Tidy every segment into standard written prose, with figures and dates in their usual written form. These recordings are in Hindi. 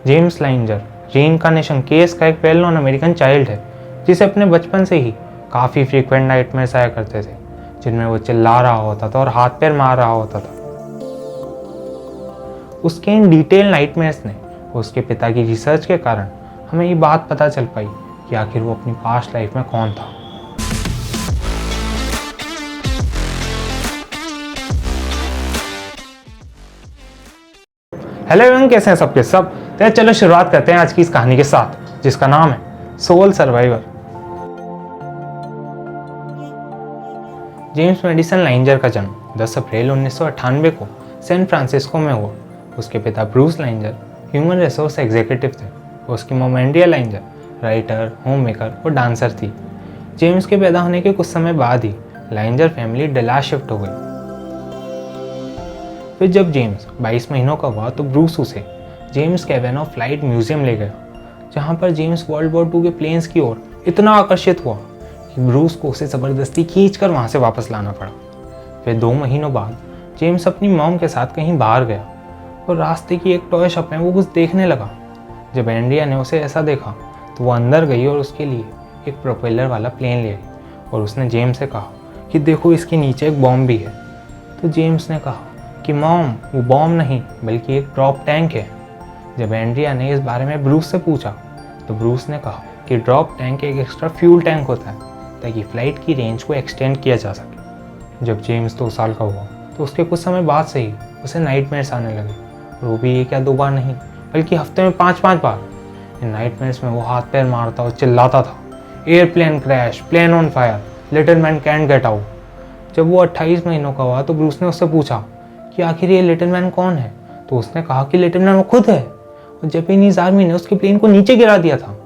जेम्स लाइंजर रीइंकार्नेशन केस का एक वेल नोन अमेरिकन चाइल्ड है जिसे अपने बचपन से ही काफ़ी फ्रीक्वेंट नाइटमेयर्स आया करते थे, जिनमें वो चिल्ला रहा होता था और हाथ पैर मार रहा होता था। उसके इन डिटेल नाइटमेयर्स ने उसके पिता की रिसर्च के कारण हमें ये बात पता चल पाई कि आखिर वो अपनी पास्ट लाइफ में कौन था। हेलो एवरीवन, कैसे हैं सबके सब। तो चलो शुरुआत करते हैं आज की इस कहानी के साथ, जिसका नाम है सोल सर्वाइवर। जेम्स मेडिसन लाइंजर का जन्म 10 अप्रैल 1998 को सैन फ्रांसिस्को में हुआ। उसके पिता Bruce Leinzer human resource executive थे और उसकी mom Andrea Leinzer writer, homemaker और डांसर थी। जेम्स के पैदा होने के कुछ समय बाद ही लाइंजर फैमिली डलास शिफ्ट हो गई। फिर जब जेम्स 22 महीनों का हुआ तो ब्रूस उसे जेम्स कैवेनॉ फ्लाइट म्यूजियम ले गया, जहां पर जेम्स वर्ल्ड वॉर 2 के प्लेन्स की ओर इतना आकर्षित हुआ कि ब्रूस को उसे ज़बरदस्ती खींचकर वहां से वापस लाना पड़ा। फिर 2 महीनों बाद जेम्स अपनी मॉम के साथ कहीं बाहर गया और रास्ते की एक टॉय शॉप में वो कुछ देखने लगा। जब एंड्रिया ने उसे ऐसा देखा तो वो अंदर गई और उसके लिए एक प्रोपेलर वाला प्लेन ले आई और उसने जेम्स से कहा कि देखो, इसके नीचे एक बॉम्ब भी है। तो जेम्स ने कहा कि मॉम, वो बॉम्ब नहीं बल्कि एक ड्रॉप टैंक है। जब एंड्रिया ने इस बारे में ब्रूस से पूछा तो ब्रूस ने कहा कि ड्रॉप टैंक एक एक्स्ट्रा फ्यूल टैंक होता है ताकि फ्लाइट की रेंज को एक्सटेंड किया जा सके। जब जेम्स 2 साल का हुआ तो उसके कुछ समय बाद से ही उसे नाइटमेयर्स आने लगे, और वो भी 1 या 2 बार नहीं बल्कि हफ्ते में 5-5 बार। इन नाइटमेयर्स में वो हाथ पैर मारता और चिल्लाता था, airplane crash, plane on fire, little man can't get out. जब वो 28 महीनों का हुआ तो ब्रूस ने उससे पूछा कि आखिर ये लिटिल मैन कौन है। तो उसने कहा कि लिटिल मैन वो खुद है, और जापानीज आर्मी ने उसके प्लेन को नीचे गिरा दिया था।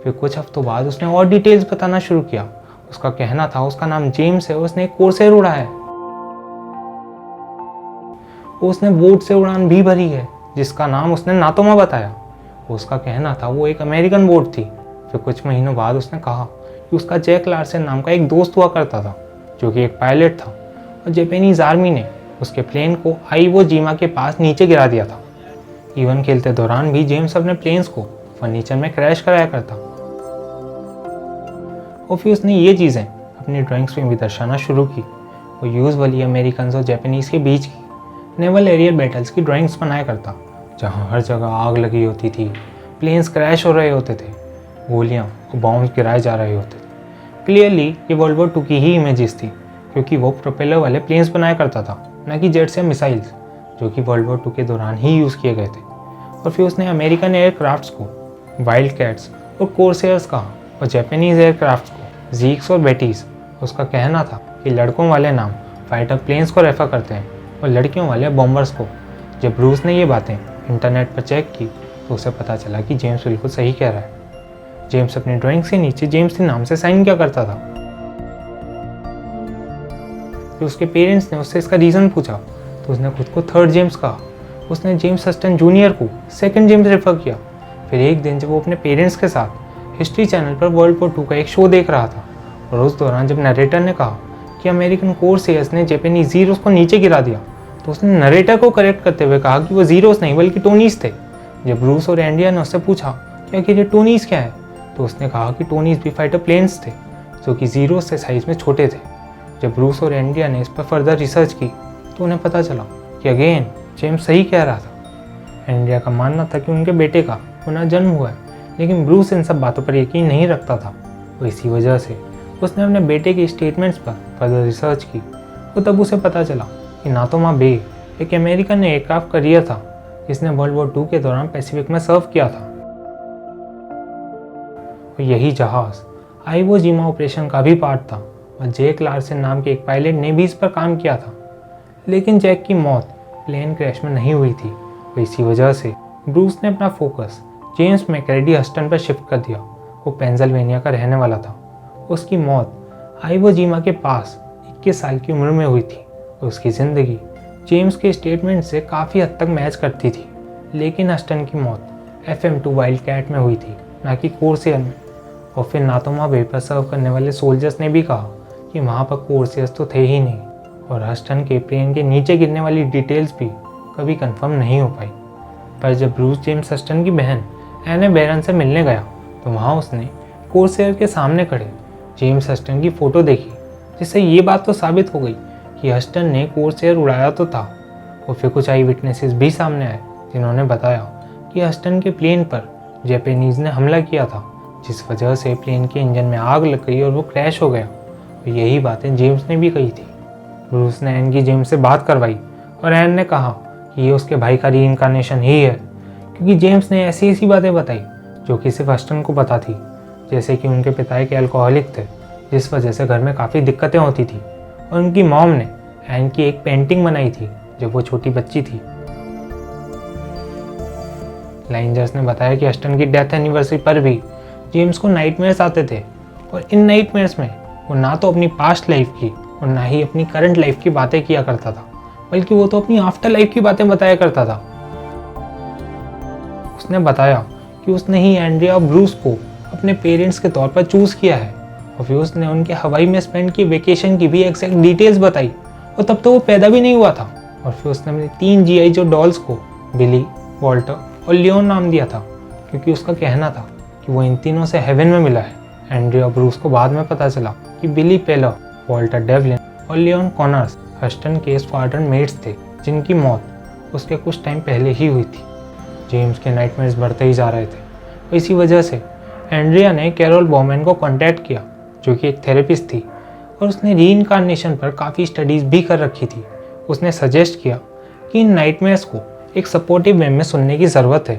फिर कुछ हफ्तों बाद उसने और डिटेल्स बताना शुरू किया। उसका कहना था उसका नाम जेम्स है और उसने एक कोर्सेर उड़ा है। उसने बोट से उड़ान भी भरी है जिसका नाम उसने नातोमा बताया। उसका कहना था वो एक अमेरिकन बोट थी। फिर कुछ महीनों बाद उसने कहा कि उसका जैक लार्सन नाम का एक दोस्त हुआ करता था जो कि एक पायलट था, और जापानीज आर्मी ने उसके प्लेन को आइवो जिमा के पास नीचे गिरा दिया था। इवन खेलते दौरान भी जेम्स अपने प्लेन्स को फर्नीचर में क्रैश कराया करता। और फिर उसने ये चीज़ें अपनी ड्राइंग्स में भी दर्शाना शुरू की। वो यूजुअली अमेरिकन और जापानीज़ के बीच की नेवल एरियल बैटल्स की ड्राइंग्स बनाया करता, जहाँ हर जगह आग लगी होती थी, प्लेन्स क्रैश हो रहे होते थे, गोलियाँ और बॉम्ब्स गिराए जा रहे होते थे। क्लियरली ये वर्ल्ड वॉर 2 की ही इमेजेस थी, क्योंकि वो प्रोपेलर वाले प्लेन्स बनाया करता था, न कि जेट्स या मिसाइल्स, जो कि वर्ल्ड वॉर 2 के दौरान ही यूज़ किए गए थे। और फिर उसने अमेरिकन एयरक्राफ्ट्स को वाइल्ड कैट्स और कोर्सेयर्स कहा, और जापानीज़ एयरक्राफ्ट्स को जीक्स और बेटीज। उसका कहना था कि लड़कों वाले नाम फाइटर प्लेन्स को रेफर करते हैं और लड़कियों वाले बॉम्बर्स को। जब ब्रूस ने ये बातें इंटरनेट पर चेक की तो उसे पता चला कि जेम्स बिल्कुल सही कह रहा है। जेम्स अपनी ड्राइंग्स के नीचे जेम्स के नाम से साइन किया करता था। फिर उसके पेरेंट्स ने उससे इसका रीज़न पूछा तो उसने खुद को 3rd जेम्स कहा। उसने जेम्स हस्टन जूनियर को 2nd जेम्स रेफर किया। फिर एक दिन जब वो अपने पेरेंट्स के साथ हिस्ट्री चैनल पर वर्ल्ड वॉर 2 का एक शो देख रहा था, और उस दौरान जब नरेटर ने कहा कि अमेरिकन कोर्सेयर्स ने जापानीज जीरोस को नीचे गिरा दिया, तो उसने नरेटर को करेक्ट करते हुए कहा कि वो जीरोस नहीं बल्कि टोनीज थे। जब ब्रूस और एंड्रिया ने उससे पूछा कि आखिर ये टोनीज क्या है, तो उसने कहा कि टोनीज भी फाइटर प्लेन्स थे जो कि जीरोस से साइज में छोटे थे। जब ब्रूस और एंड्रिया ने इस पर फर्दर रिसर्च की तो उन्हें पता चला कि अगेन जेम्स सही कह रहा था। एंड्रिया का मानना था कि उनके बेटे का पुनः जन्म हुआ है, लेकिन ब्रूस इन सब बातों पर यकीन नहीं रखता था, और इसी वजह से उसने अपने बेटे के स्टेटमेंट्स पर फर्दर रिसर्च की। और तब उसे पता चला कि नातोमा बे एक अमेरिकन एयरक्राफ्ट करियर था जिसने वर्ल्ड वॉर 2 के दौरान पैसिफिक में सर्व किया था। और यही जहाज़ आइवो जिमा ऑपरेशन का भी पार्ट था, और जैक लार्सन नाम के एक पायलट ने भी इस पर काम किया था। लेकिन जैक की मौत प्लेन क्रैश में नहीं हुई थी, और इसी वजह से ब्रूस ने अपना फोकस जेम्स मैकरेडी हस्टन पर शिफ्ट कर दिया। वो पेंसिल्वेनिया का रहने वाला था। उसकी मौत आइवो जिमा के पास 21 साल की उम्र में हुई थी, और उसकी ज़िंदगी जेम्स के स्टेटमेंट से काफ़ी हद तक मैच करती थी। लेकिन हस्टन की मौत FM-2 वाइल्ड कैट में हुई थी, ना कि कोर्सेयर में। और फिर नातोमा बे पर सर्व करने वाले सोल्जर्स ने भी कहा कि वहाँ पर कोर्सेयर्स तो थे ही नहीं, और हस्टन के प्लेन के नीचे गिरने वाली डिटेल्स भी कभी कंफर्म नहीं हो पाई। पर जब ब्रूस जेम्स हस्टन की बहन एने बैरन से मिलने गया तो वहाँ उसने कोर्सेयर के सामने खड़े जेम्स हस्टन की फ़ोटो देखी, जिससे ये बात तो साबित हो गई कि हस्टन ने कोर्सेयर उड़ाया तो था। और फिर कुछ आई विटनेसेस भी सामने आए जिन्होंने बताया कि हस्टन के प्लेन पर जापानीज़ ने हमला किया था, जिस वजह से प्लेन के इंजन में आग लग गई और वो क्रैश हो गया। और यही बातें जेम्स ने भी कही थी। ब्रूस ने एन की जेम्स से बात करवाई और एन ने कहा कि ये उसके भाई का रीइंकार्नेशन ही है, क्योंकि जेम्स ने ऐसी ऐसी बातें बताई जो कि सिर्फ हस्टन को पता थी, जैसे कि उनके पिता एक अल्कोहलिक थे, जिस वजह से घर में काफ़ी दिक्कतें होती थी। और उनकी मॉम ने एन की एक पेंटिंग बनाई थी जब वो छोटी बच्ची थी। लाइंजर्स ने बताया कि हस्टन की डेथ एनिवर्सरी पर भी जेम्स को नाइटमेयर्स आते थे, और इन नाइटमेयर्स में वो ना तो अपनी पास्ट लाइफ की और ना ही अपनी करंट लाइफ की बातें किया करता था, बल्कि वो तो अपनी आफ्टर लाइफ की बातें बताया करता था। उसने बताया कि उसने ही एंड्रिया और ब्रूस को अपने पेरेंट्स के तौर पर चूज़ किया है, और फिर उसने उनके हवाई में स्पेंड की वेकेशन की भी एग्जैक्ट डिटेल्स बताई, और तब तो वो पैदा भी नहीं हुआ था। और फिर उसने अपने 3 GI जो डॉल्स को बिली, वॉल्टर और लियोन नाम दिया था, क्योंकि उसका कहना था कि वो इन तीनों से हेवन में मिला है। एंड्रिया और ब्रूस को बाद में पता चला कि बिली पेलर, वॉल्टर डेवलिन और लियोन कॉनर्स हस्टन के स्क्वाड्रन मेट्स थे, जिनकी मौत उसके कुछ टाइम पहले ही हुई थी। जेम्स के नाइटमेयर्स बढ़ते ही जा रहे थे, और इसी वजह से एंड्रिया ने कैरोल बॉमैन को कांटेक्ट किया, जो कि एक थेरेपिस्ट थी, और उसने रीइंकार्नेशन पर काफ़ी स्टडीज़ भी कर रखी थी। उसने सजेस्ट किया कि इन नाइटमेयर्स को एक सपोर्टिव वे में सुनने की ज़रूरत है,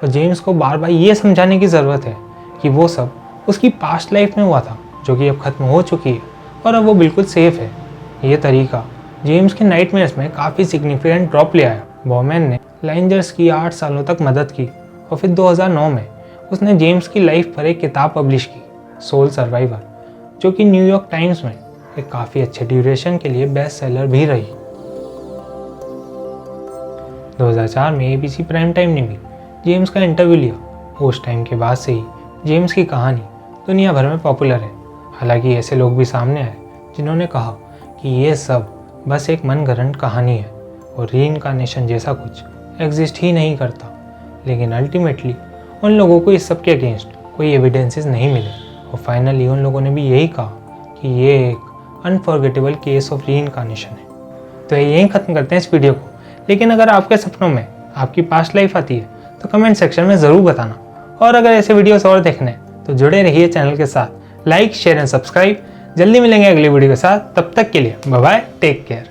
और जेम्स को बार बार ये समझाने की ज़रूरत है कि वो सब उसकी पास्ट लाइफ में हुआ था, जो कि अब ख़त्म हो चुकी है और अब वो बिल्कुल सेफ़ है। ये तरीका जेम्स के नाइटमेयर्स में काफ़ी सिग्निफिकेंट ड्रॉप ले आया। बॉमैन ने लाइंजर्स की 8 सालों तक मदद की, और फिर 2009 में उसने जेम्स की लाइफ पर एक किताब पब्लिश की, सोल सर्वाइवर, जो कि न्यूयॉर्क टाइम्स में एक काफ़ी अच्छे ड्यूरेशन के लिए बेस्ट सेलर भी रही। 2004 में ABC प्राइम टाइम ने भी जेम्स का इंटरव्यू लिया। उस टाइम के बाद से ही जेम्स की कहानी दुनिया भर में पॉपुलर है। हालांकि ऐसे लोग भी सामने आए जिन्होंने कहा कि ये सब बस एक मनगढ़ंत कहानी है और रीइंकार्नेशन जैसा कुछ एग्जिस्ट ही नहीं करता। लेकिन अल्टीमेटली उन लोगों को इस सब के अगेंस्ट कोई एविडेंसेस नहीं मिले, और फाइनली उन लोगों ने भी यही कहा कि ये एक अनफॉरगेटेबल केस ऑफ रीइंकार्नेशन है। तो यहीं ख़त्म करते हैं इस वीडियो को। लेकिन अगर आपके सपनों में आपकी पास्ट लाइफ आती है तो कमेंट सेक्शन में ज़रूर बताना, और अगर ऐसे वीडियोस और देखने तो जुड़े रहिए चैनल के साथ। Like, share and subscribe. जल्दी मिलेंगे अगली वीडियो के साथ, तब तक के लिए बाय बाय, टेक केयर।